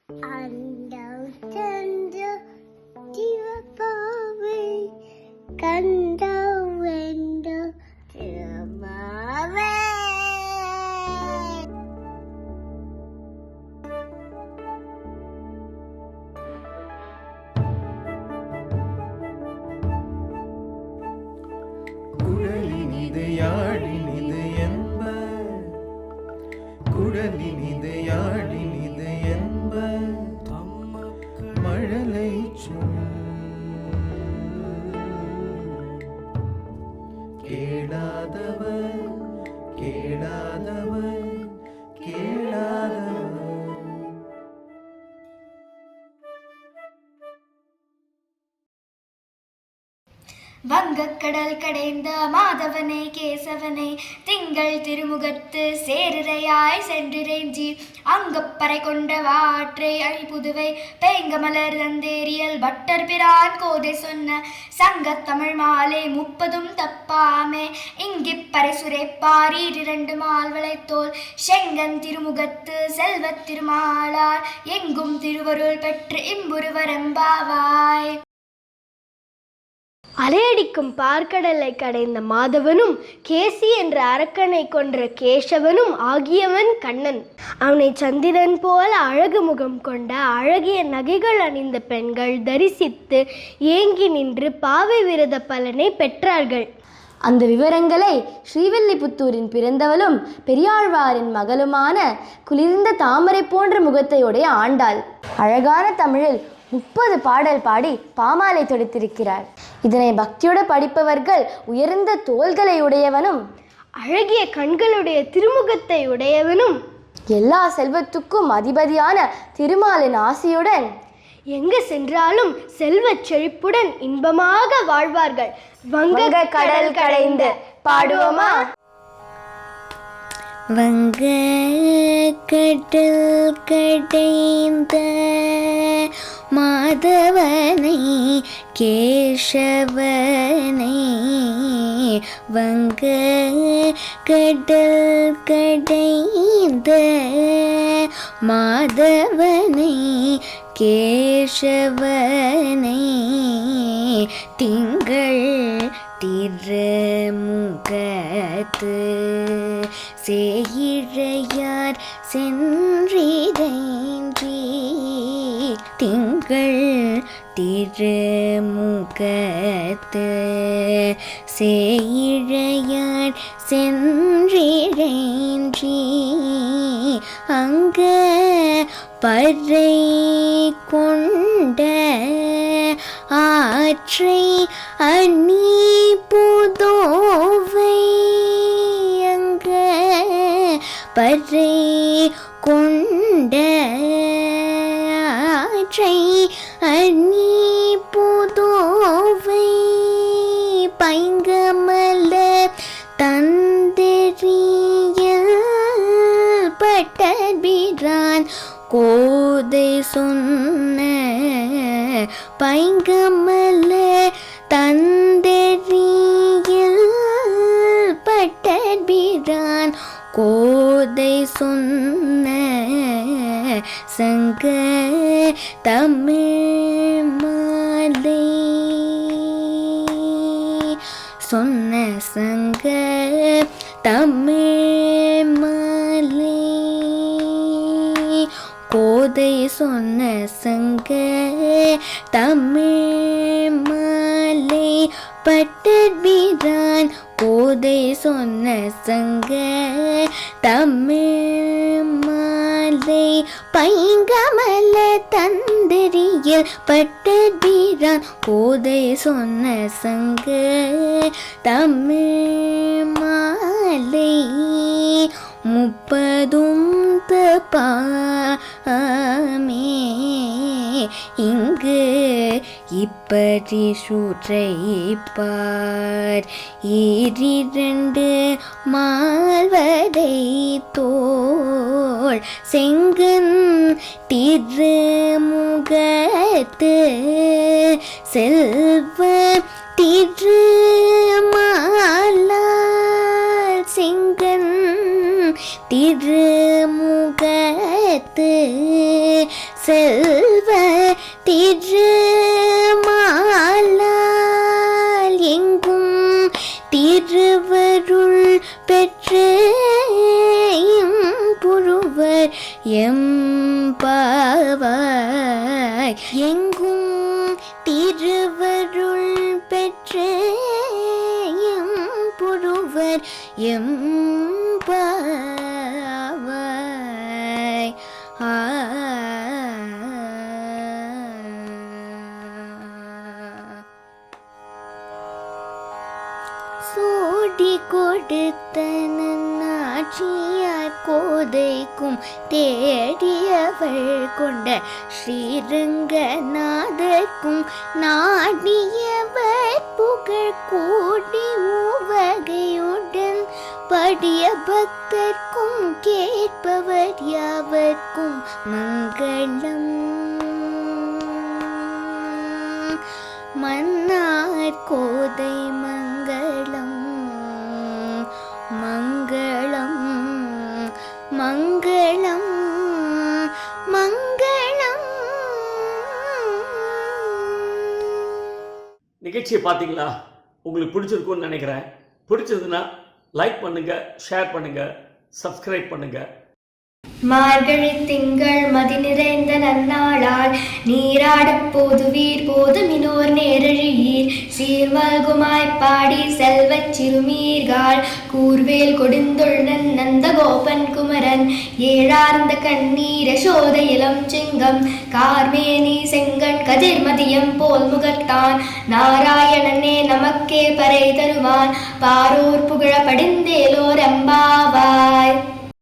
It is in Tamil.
அண்டம் சென்ற சிவபாவை கண்டம் வென்ற சிவபாவை. குழலினிது யாழினிது என்ப, குழலினிது யாழினிது என்ப, மழலை சொல் கேளாதவர் கேளாதவர் கேளாதவர். வங்கக்கடல் கடைந்த மாதவனை கேசவனை திங்கள் திருமுகத்து சேருரையாய் சென்றிறைஞ்சி அங்கப்பறை கொண்ட வாற்றை அழிப்புதுவை பேங்கமலர் தந்தேரியல் பட்டர் பிரான் கோதை சொன்ன சங்கத்தமிழ் மாலை 30 தப்பாமே இங்கிப்பறை சுரைப்பார் 2 மால்வளைத்தோல் செங்கன் திருமுகத்து செல்வத் திருமாலார் எங்கும் திருவருள் பெற்று இம்புரு வரம்பாவாய். அலையடிக்கும் பார்க்கடலை கடைந்த மாதவனும் கேசி என்ற அரக்கனை கொன்ற கேசவனும் ஆகியவன் கண்ணன். அவனை சந்திரன் போல அழகு முகம் கொண்ட அழகிய நகைகள் அணிந்த பெண்கள் தரிசித்து ஏங்கி நின்று பாவை விரத பலனை பெற்றார்கள். அந்த விவரங்களை ஸ்ரீவில்லிபுத்தூரின் பிறந்தவளும் பெரியாழ்வாரின் மகளுமான குளிர்ந்த தாமரை போன்ற முகத்தையுடைய ஆண்டாள் அழகான தமிழில் 30 பாடல் பாடி பாமாலை தொடுத்திருக்கிறார். இதனை பக்தியோடு படிப்பவர்கள் உயர்ந்த தோள்களை உடையவனும் அழகிய கண்களுடைய திருமுகத்தை உடையவனும் எல்லா செல்வத்துக்கும் அதிபதியான திருமாலின் ஆசியுடன் எங்கு சென்றாலும் செல்வச் செழிப்புடன் இன்பமாக வாழ்வார்கள். வங்க கடல் கடைந்து பாடுவோமா? வங்க கடல் கடைந்த மாதவனை கேசவனை, வங்க கடல் கடைந்த மாதவனை கேசவனை, திங்கள் திருமுகத்து சேயிழையார் சென்றிறைஞ்சி, திங்கள் திருமுகத்து சேயிழையார் சென்றிறைஞ்சி, அங்க பறை கொண்ட ஆற்றை அணி புதோவை, அங்க பறை கொண்ட ஆற்றை அணி புதோவை, பைங்கமல தந்தெறியல் பட்டபிரான் கோதை சொன்ன, பைங்கமல தந்தெறியல் பட்டபிரான் கோதை சொன்ன, சங்க தமிழ் மாலை சொன்ன, சங்க தமிழ் மாலை கோதை சொன்ன, சங்க தமிழ் மாலை பட்டபிரான் கோதை சொன்ன, சங்க தமிழ் மாலை, பைங்கமல தந்தெறியல் பட்டபிரான் கோதை சொன்ன, சங்க தமிழ் மாலை, 30 தப்பாமே இங்கு இப்படி சுற்றைப்பார் 2 மால்வரை தோள் செங்கன் திருமுகத்து செல்வ திருமாலால், செங்கன் திருமுகத்து கொடுத்து செல்வ திருமாலால் எங்கும் திருவருள் பெற்று புருவர் எம்பாவாய் எங்கும் திருவருள் பெற்று புருவர் எம்பாவாய் சூடி கொடுத்த நன்னாட்சியார் கோதைக்கும் தேடியவள் கொண்ட ஸ்ரீரங்கநாதர்க்கும் நாடியவர் புகழ் கூடி உவகையுடன் படிய பக்தர்க்கும் கேட்பவர் யாவர்க்கும் மங்களம். மன்னார் கோதை மங்களம் மங்களம் மங்களம் மங்களம். நிகழ்ச்சியை பார்த்தீங்களா? உங்களுக்கு பிடிச்சிருக்கும்னு நினைக்கிறேன். பிடிச்சதுன்னா லைக் பண்ணுங்க, ஷேர் பண்ணுங்க, சப்ஸ்கிரைப் பண்ணுங்க. மார்கழி திங்கள் மதி நிறைந்த நன்னாளால் நீராடப் போதுவீர் போதுமினோர் நேரழியீர் சீர்மல்குமாய்ப் பாடி செல்வச் சிறுமீர்காள் கூர்வேல் கொடுந்துள்ளன் நந்த கோபன் குமரன் ஏழார்ந்த கண்ணீர சோத இளம் சிங்கம் கார்மேனி செங்கண் கதிர்மதியம் போல் முகத்தான் நாராயணனே நமக்கே பறை தருவான் பாரோர் புகழ படிந்தேலோர் எம்பாவாய்.